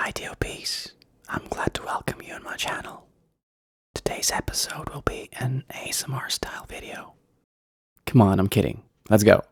Hi DOPs, I'm glad to welcome you on my channel. Today's episode will be an ASMR style video. Come on, I'm kidding. Let's go.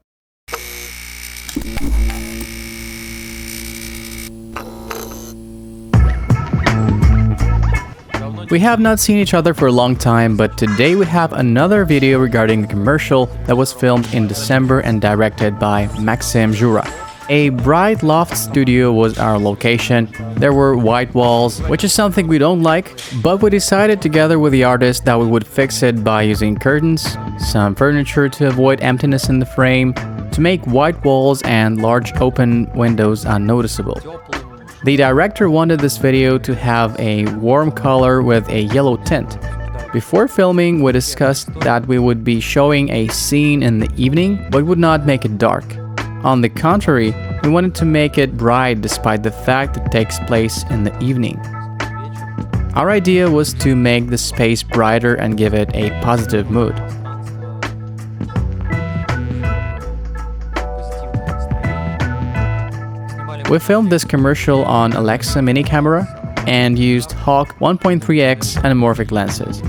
We have not seen each other for a long time, but today we have another video regarding the commercial that was filmed in December and directed by Maxim Jura. A bright loft studio was our location. There were white walls, which is something we don't like, but we decided together with the artist that we would fix it by using curtains, some furniture to avoid emptiness in the frame, to make white walls and large open windows unnoticeable. The director wanted this video to have a warm color with a yellow tint. Before filming, we discussed that we would be showing a scene in the evening, but would not make it dark. On the contrary, we wanted to make it bright despite the fact it takes place in the evening. Our idea was to make the space brighter and give it a positive mood. We filmed this commercial on Alexa mini camera and used Hawk 1.3x anamorphic lenses.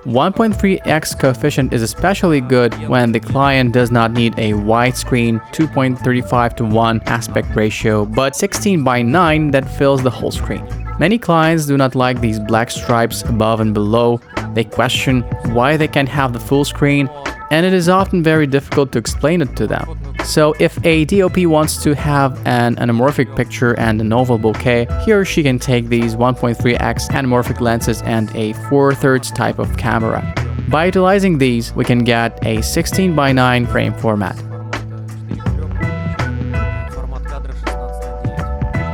1.3x coefficient is especially good when the client does not need a widescreen 2.35:1 aspect ratio, but 16:9 that fills the whole screen. Many clients do not like these black stripes above and below. They question why they can't have the full screen, and it is often very difficult to explain it to them. So if a DOP wants to have an anamorphic picture and a novel bokeh, he or she can take these 1.3x anamorphic lenses and a 4/3 type of camera. By utilizing these, we can get a 16:9 frame format.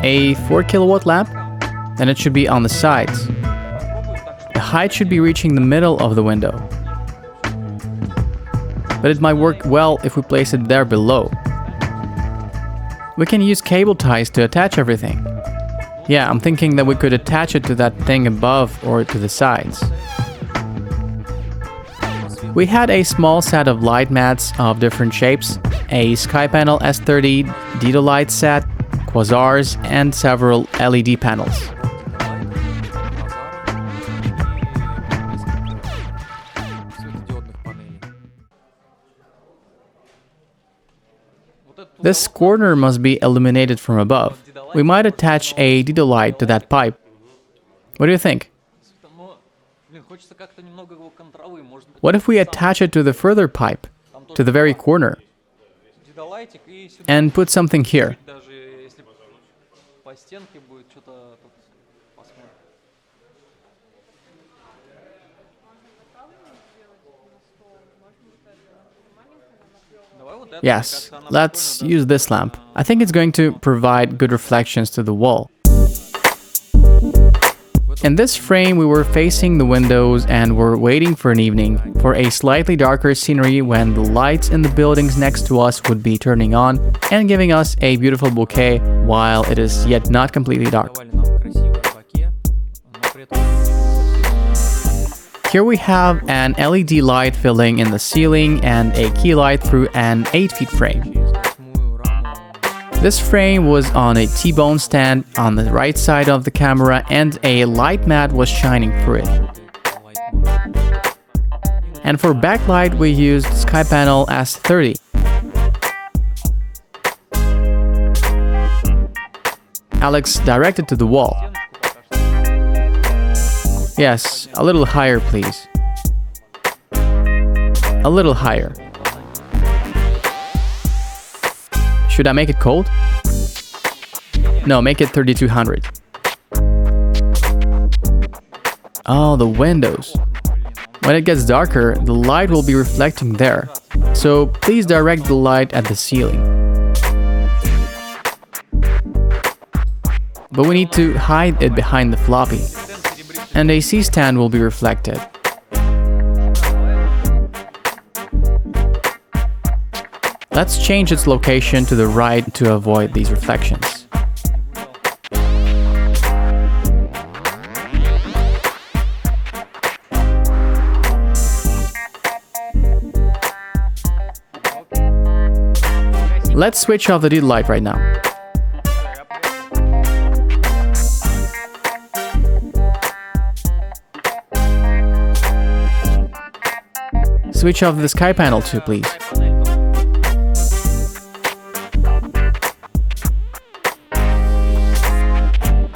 A 4 kilowatt lamp, then it should be on the sides. The height should be reaching the middle of the window. But it might work well if we place it there below. We can use cable ties to attach everything. Yeah, I'm thinking that we could attach it to that thing above or to the sides. We had a small set of light mats of different shapes, a SkyPanel S30 Dido light set, quasars, and several LED panels. This corner must be illuminated from above. We might attach a Dido light to that pipe. What do you think? What if we attach it to the further pipe, to the very corner, and put something here? Yes, let's use this lamp. I think it's going to provide good reflections to the wall. In this frame, we were facing the windows and were waiting for an evening, for a slightly darker scenery when the lights in the buildings next to us would be turning on and giving us a beautiful bouquet while it is yet not completely dark. Here we have an LED light filling in the ceiling and a key light through an 8-feet frame. This frame was on a T-bone stand on the right side of the camera and a light mat was shining through it. And for backlight we used SkyPanel S30. Alex directed to the wall. Yes, a little higher, please. A little higher. Should I make it cold? No, make it 3200. Oh, the windows. When it gets darker, the light will be reflecting there. So please direct the light at the ceiling. But we need to hide it behind the floppy. And a C-stand will be reflected. Let's change its location to the right to avoid these reflections. Let's switch off the Dido light right now. switch off the sky panel too, please.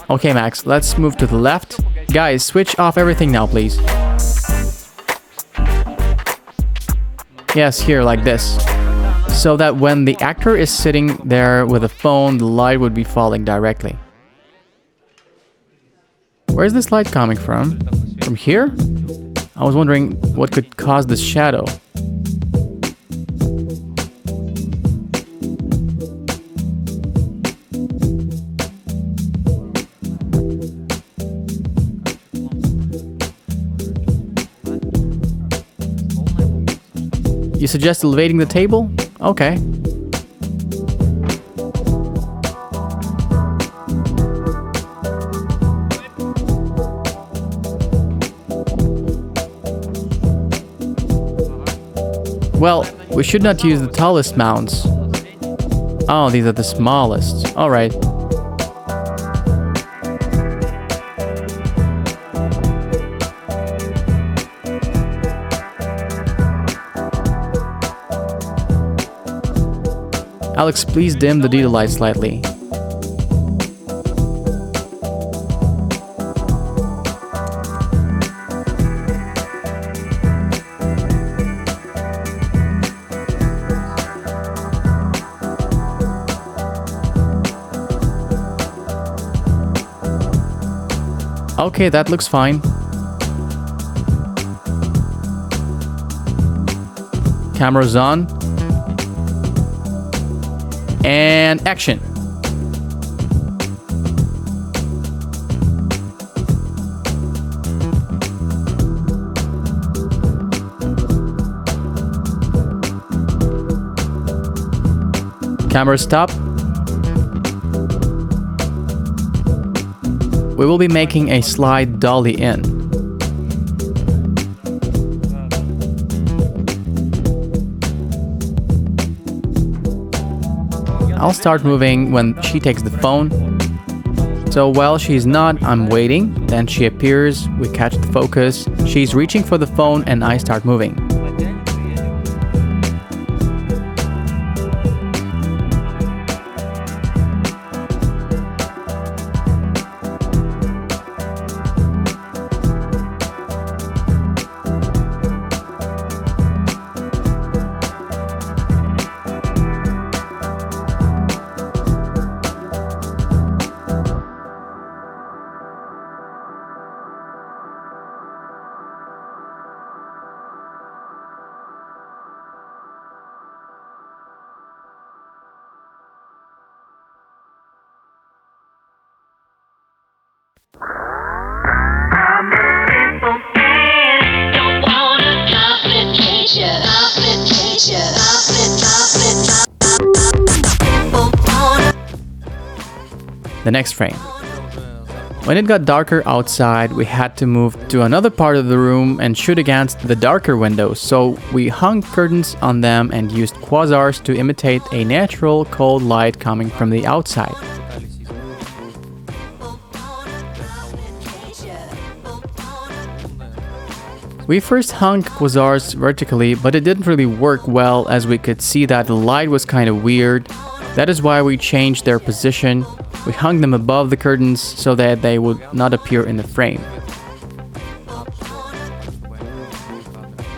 Okay, Max, let's move to the left. Guys, switch off everything now, please. Yes, here, like this. So that when the actor is sitting there with a phone, the light would be falling directly. Where's this light coming from? From here? I was wondering what could cause this shadow. You suggest elevating the table? Okay. Well, we should not use the tallest mounts. Oh, these are the smallest. Alright. Alex, please dim the detail light slightly. Okay, that looks fine. Camera's on. And action. Camera stop. We will be making a slide dolly in. I'll start moving when she takes the phone. So while she's not, I'm waiting. Then she appears, we catch the focus. She's reaching for the phone and I start moving. The next frame. When it got darker outside, we had to move to another part of the room and shoot against the darker windows, so we hung curtains on them and used quasars to imitate a natural cold light coming from the outside. We first hung quasars vertically, but it didn't really work well as we could see that the light was kind of weird. That is why we changed their position. We hung them above the curtains so that they would not appear in the frame.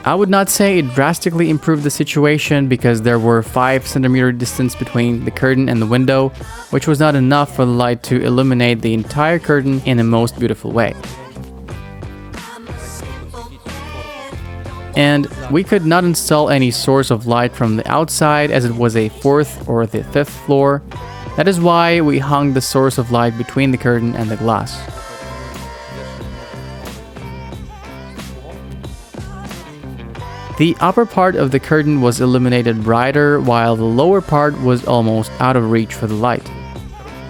I would not say it drastically improved the situation because there were 5 centimeter distance between the curtain and the window, which was not enough for the light to illuminate the entire curtain in a most beautiful way. And we could not install any source of light from the outside as it was a 4th or the 5th floor. That is why we hung the source of light between the curtain and the glass. The upper part of the curtain was illuminated brighter while the lower part was almost out of reach for the light.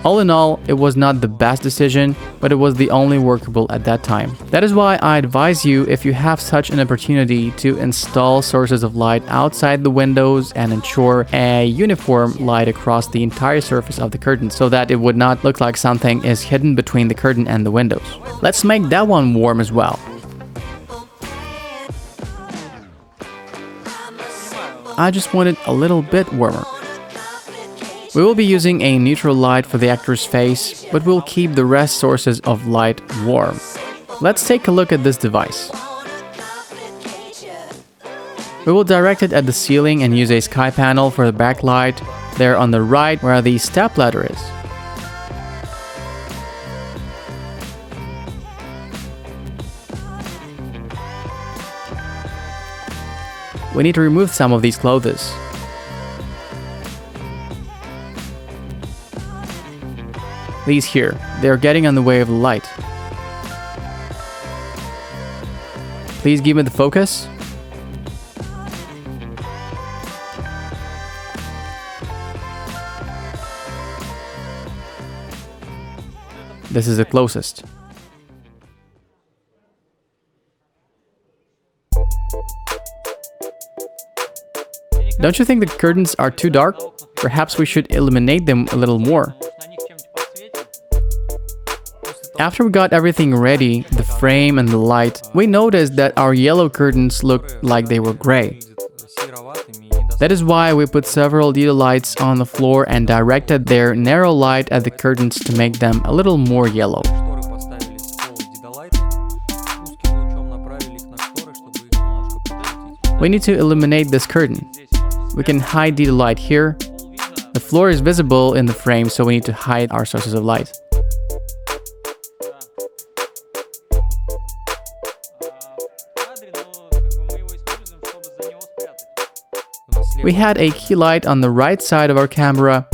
All in all, it was not the best decision, but it was the only workable at that time. That is why I advise you, if you have such an opportunity, to install sources of light outside the windows and ensure a uniform light across the entire surface of the curtain so that it would not look like something is hidden between the curtain and the windows. Let's make that one warm as well. I just want it a little bit warmer. We will be using a neutral light for the actor's face, but we'll keep the rest sources of light warm. Let's take a look at this device. We will direct it at the ceiling and use a sky panel for the backlight, there on the right where the stepladder is. We need to remove some of these clothes. These here, they are getting on the way of the light. Please give me the focus. This is the closest. Don't you think the curtains are too dark? Perhaps we should illuminate them a little more. After we got everything ready, the frame and the light, we noticed that our yellow curtains looked like they were gray. That is why we put several LED lights on the floor and directed their narrow light at the curtains to make them a little more yellow. We need to illuminate this curtain. We can hide the light here. The floor is visible in the frame, so we need to hide our sources of light. We had a key light on the right side of our camera.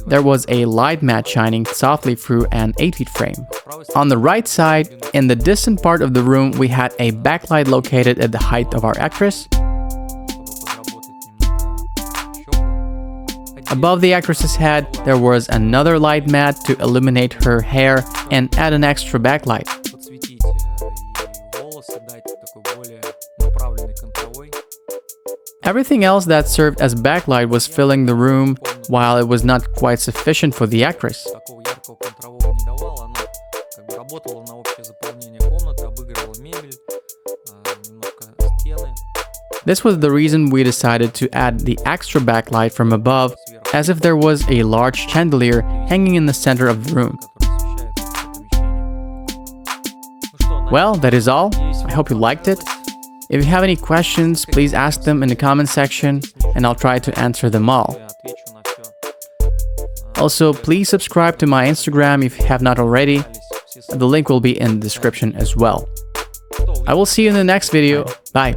There was a light mat shining softly through an 8-feet frame. On the right side, in the distant part of the room, we had a backlight located at the height of our actress. Above the actress's head, there was another light mat to illuminate her hair and add an extra backlight. Everything else that served as backlight was filling the room, while it was not quite sufficient for the actress. This was the reason we decided to add the extra backlight from above, as if there was a large chandelier hanging in the center of the room. Well, that is all. I hope you liked it. If you have any questions, please ask them in the comment section, and I'll try to answer them all. Also, please subscribe to my Instagram if you have not already. The link will be in the description as well. I will see you in the next video. Bye!